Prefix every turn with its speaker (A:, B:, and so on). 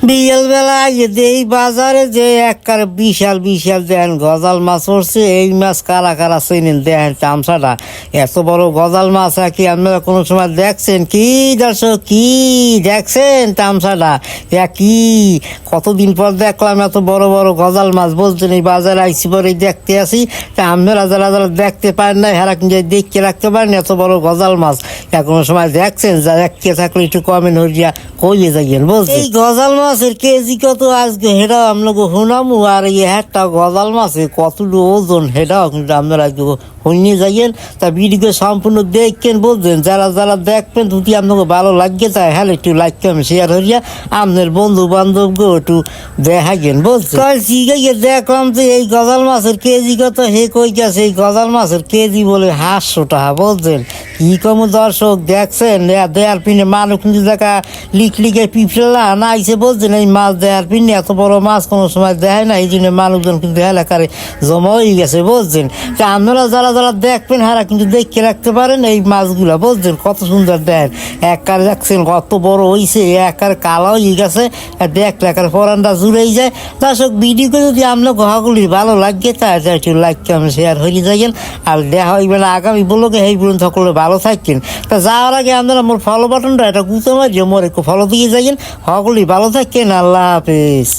A: বিকেলবেলা এই বাজারে যে একবারে বিশাল বিশাল দেখেন গজাল মাছ পড়ছে। এই মাছ কারা কারা চেনেন দেখেন তামসাটা, এত বড় গজাল মাছ কি আপনারা কোনো সময় দেখছেন? কি দর্শক, কি দেখছেন তামসাটা? কি কতদিন পর দেখলাম এত বড় বড় গজাল মাছ। বলছেন এই বাজারে আইসি পরে দেখতে আসি, তা আপনারা যারা যারা দেখতে পারেন না হেরা কিন্তু দেখতে রাখতে পারেন এত বড় গজাল মাছ কোনো সময় দেখছেন? যা দেখতে থাকলে একটু কমেন্ট হইয়া কইয়ে যাইয়েন। বলছে এই গজাল মাছের কেজি কত আজকে হেটাও আপনাকে শুনামু, আর এই একটা গজাল মাছে কতটুকু ওজন হেটাও কিন্তু আপনারা হইয়ে যাইয়েন। তা ভিডিও সম্পূর্ণ দেখবেন। বলছেন যারা যারা দেখবেন যদি আপনাকে ভালো লাগে তাই হ্যাঁ একটু লাইক কমেন্ট শেয়ার হইয়া আপনার বন্ধু বান্ধবকে একটু দেখাইয়েন। বলছে দেখলাম যে এই গজাল মাছের কেজি কত, হে কই গেছে এই গজাল মাছের কেজি বলে 500 টাকা। বলছেন কি কম দর্শক দেখছেন? দেয়ার পিনে মানুষ কিন্তু দেখা লিখে পিপলা না আইসে। বলছেন এই মাছ দেয়ার পিনে এত বড় মাছ কোনো সময় দেয় না, এই জন্য মানুষজন কিন্তু এলাকারে জমা হয়ে গেছে। বলছেন তা আপনারা যারা যারা দেখবেন হারা কিন্তু দেখে রাখতে পারেন এই মাছগুলা। বলছেন কত সুন্দর দেন, একবারে দেখছেন কত বড় হয়েছে, একবারে কালো হয়ে গেছে, দেখলে একবারে পরানটা জুড়েই যায়। দর্শক ভিডিওকে যদি আপনার গহগুলি ভালো লাগে তাই একটু লাইক কমেন্ট শেয়ার হয়ে যাইয়েন। আর দেখা হইবে না আগামী বলকে এই পর্যন্ত সকলে ভালো থাকেন। তা যাওয়ার আগে আপনারা মোর ফলো বাটনটা এটা গুঁতো মারিয়ে মোর একটু ফলো দিয়ে যাইয়েন। সকলেই ভালো থাকেন। আল্লাহ হাফেজ।